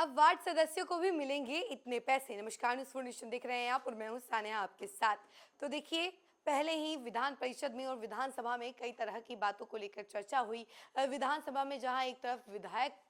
अब वार्ड सदस्यों को भी मिलेंगे इतने पैसे। नमस्कार, न्यूज़ 4 नेशन देख रहे हैं आप और मैं हूं सानिया आपके साथ। तो देखिए, पहले ही विधान परिषद में और विधानसभा में कई तरह की बातों को लेकर चर्चा हुई। विधानसभा में जहां एक तरफ विधायक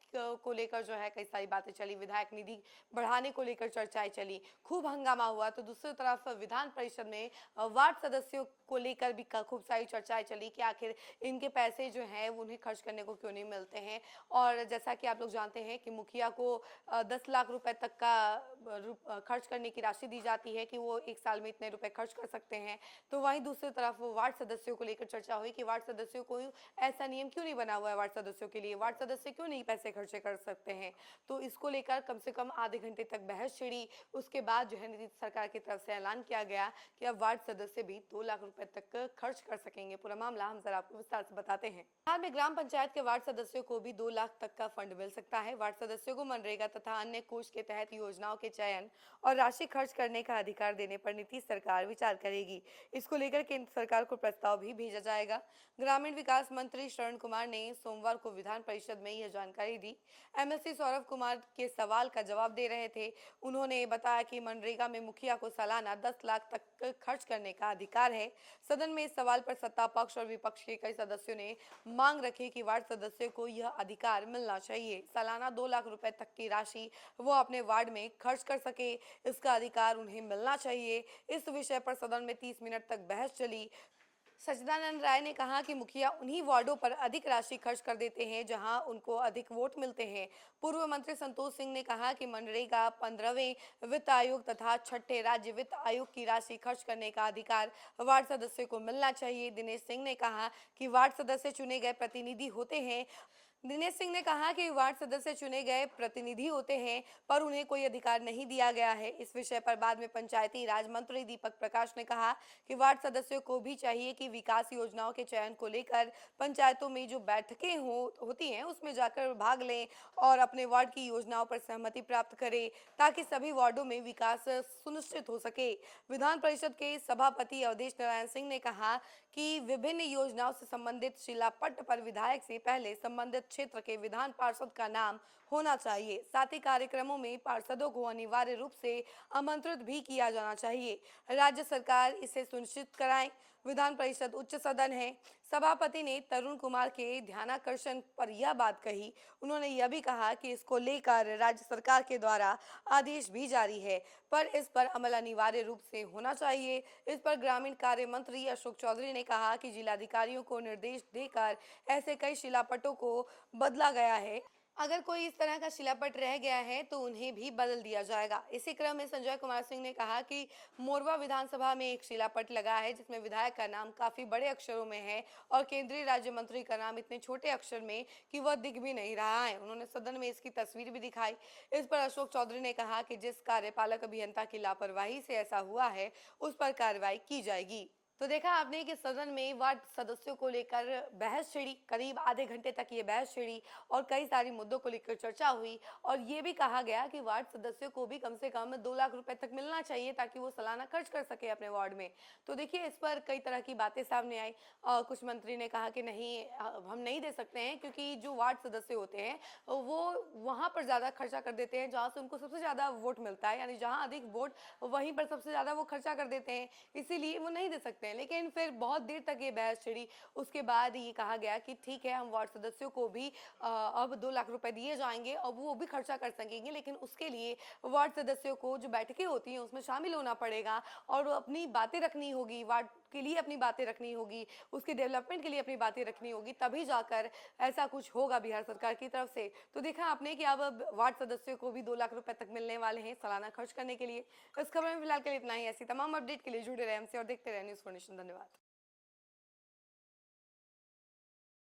को लेकर जो है कई सारी बातें चली, विधायक निधि बढ़ाने को लेकर चर्चाएं चली, खूब हंगामा हुआ। तो दूसरी तरफ विधान परिषद में वार्ड सदस्यों को लेकर भी खूब सारी चर्चाएं चली कि आखिर इनके पैसे जो हैं वो उन्हें खर्च करने को क्यों नहीं मिलते हैं। और जैसा कि आप लोग जानते हैं कि मुखिया को 10 लाख रुपए तक का खर्च करने की राशि दी जाती है कि वो एक साल में इतने रुपए खर्च कर सकते हैं। तो वहीं दूसरी तरफ वार्ड सदस्यों को लेकर चर्चा हुई कि वार्ड सदस्यों को ऐसा नियम क्यों नहीं बना हुआ है, वार्ड सदस्यों के लिए वार्ड सदस्य क्यों नहीं पैसे खर्चे कर सकते हैं। तो इसको लेकर कम से कम आधे घंटे तक बहस छिड़ी। उसके बाद जो है नीतीश सरकार की तरफ से ऐलान किया गया कि अब वार्ड सदस्य भी 2 लाख रुपए तक खर्च कर सकेंगे। पूरा मामला हम जरा आपको विस्तार से बताते हैं। हाल में ग्राम पंचायत के वार्ड सदस्यों को भी 2 लाख तक का फंड मिल सकता है। वार्ड सदस्यों को मनरेगा तथा अन्य कोष के तहत योजनाओं के चयन और राशि खर्च करने का अधिकार देने पर नीतीश सरकार विचार करेगी। इसको लेकर केंद्र सरकार को प्रस्ताव भी भेजा जाएगा। ग्रामीण विकास मंत्री शरण कुमार ने सोमवार को विधान परिषद में यह जानकारी दी। एमएलसी सौरभ कुमार के सवाल का जवाब दे रहे थे। उन्होंने बताया कि मनरेगा में मुखिया को सालाना 10 लाख तक खर्च करने का अधिकार है। सदन में इस सवाल पर सत्ता पक्ष और विपक्ष के कई सदस्यों ने मांग रखी कि वार्ड सदस्यों को यह अधिकार मिलना चाहिए। सालाना 2 लाख रुपए तक की राशि वो अपने वार्ड में खर्च कर सके, इसका अधिकार उन्हें मिलना चाहिए। इस विषय पर सदन में 30 मिनट तक बहस चली। सच्चिदानंद राय ने कहा कि मुखिया उन्हीं वार्डों पर अधिक राशि खर्च कर देते हैं जहां उनको अधिक वोट मिलते हैं। पूर्व मंत्री संतोष सिंह ने कहा कि मनरेगा 15वें वित्त आयोग तथा छठे राज्य वित्त आयोग की राशि खर्च करने का अधिकार वार्ड सदस्य को मिलना चाहिए। दिनेश सिंह ने कहा कि वार्ड सदस्य चुने गए प्रतिनिधि होते हैं। दिनेश सिंह ने कहा कि वार्ड सदस्य चुने गए प्रतिनिधि होते हैं पर उन्हें कोई अधिकार नहीं दिया गया है। इस विषय पर बाद में पंचायती राज मंत्री दीपक प्रकाश ने कहा कि वार्ड सदस्यों को भी चाहिए कि विकास योजनाओं के चयन को लेकर पंचायतों में जो बैठकें होती हैं उसमें जाकर भाग लें और अपने वार्ड की योजनाओं पर सहमति प्राप्त करें ताकि सभी वार्डों में विकास सुनिश्चित हो सके। विधान परिषद के सभापति अवधेश नारायण सिंह ने कहा कि विभिन्न योजनाओं से संबंधित शिलापट पर विधायक से पहले संबंधित क्षेत्र के विधान पार्षद का नाम होना चाहिए। साथ ही कार्यक्रमों में पार्षदों को अनिवार्य रूप से आमंत्रित भी किया जाना चाहिए। राज्य सरकार इसे सुनिश्चित कराए। विधान परिषद उच्च सदन है। सभापति ने तरुण कुमार के ध्यानाकर्षण पर यह बात कही। उन्होंने यह भी कहा कि इसको लेकर राज्य सरकार के द्वारा आदेश भी जारी है पर इस पर अमल अनिवार्य रूप से होना चाहिए। इस पर ग्रामीण कार्य मंत्री अशोक चौधरी ने कहा कि जिलाधिकारियों को निर्देश देकर ऐसे कई शिलापटों को बदला गया है। अगर कोई इस तरह का शिलापट रह गया है तो उन्हें भी बदल दिया जाएगा। इसी क्रम में संजय कुमार सिंह ने कहा कि मोरवा विधानसभा में एक शिलापट लगा है जिसमें विधायक का नाम काफी बड़े अक्षरों में है और केंद्रीय राज्य मंत्री का नाम इतने छोटे अक्षर में कि वह दिख भी नहीं रहा है। उन्होंने सदन में इसकी तस्वीर भी दिखाई। इस पर अशोक चौधरी ने कहा कि जिस कार्यपालक अभियंता की लापरवाही से ऐसा हुआ है उस पर कार्रवाई की जाएगी। तो देखा आपने कि सदन में वार्ड सदस्यों को लेकर बहस छिड़ी, करीब आधे घंटे तक ये बहस छिड़ी और कई सारी मुद्दों को लेकर चर्चा हुई और ये भी कहा गया कि वार्ड सदस्यों को भी कम से कम 2 लाख रुपए तक मिलना चाहिए ताकि वो सालाना खर्च कर सके अपने वार्ड में। तो देखिए, इस पर कई तरह की बातें सामने आई। कुछ मंत्री ने कहा कि नहीं, हम नहीं दे सकते हैं क्योंकि जो वार्ड सदस्य होते हैं वो वहां पर ज्यादा खर्चा कर देते हैं जहां से उनको सबसे ज्यादा वोट मिलता है, यानी जहां अधिक वोट वहीं पर सबसे ज्यादा वो खर्चा कर देते हैं, इसीलिए वो नहीं दे सकते हैं। लेकिन फिर बहुत देर तक ये बहस छिड़ी। उसके बाद ये कहा गया कि ठीक है, हम वार्ड सदस्यों को भी अब 2 लाख रुपए दिए जाएंगे और वो भी खर्चा कर सकेंगे, लेकिन उसके लिए वार्ड सदस्यों को जो बैठकें होती हैं उसमें शामिल होना पड़ेगा और अपनी बातें रखनी होगी, वार्ड के लिए अपनी बातें रखनी होगी, उसके डेवलपमेंट के लिए अपनी बातें रखनी होगी, तभी जाकर ऐसा कुछ होगा बिहार सरकार की तरफ से। तो देखा आपने कि अब वार्ड सदस्यों को भी 2 लाख रुपए तक मिलने वाले हैं सालाना खर्च करने के लिए। इस खबर में फिलहाल के लिए इतना ही। ऐसी तमाम अपडेट के लिए जुड़े रहे हमसे और देखते रहे न्यूज़ 4 नेशन। धन्यवाद।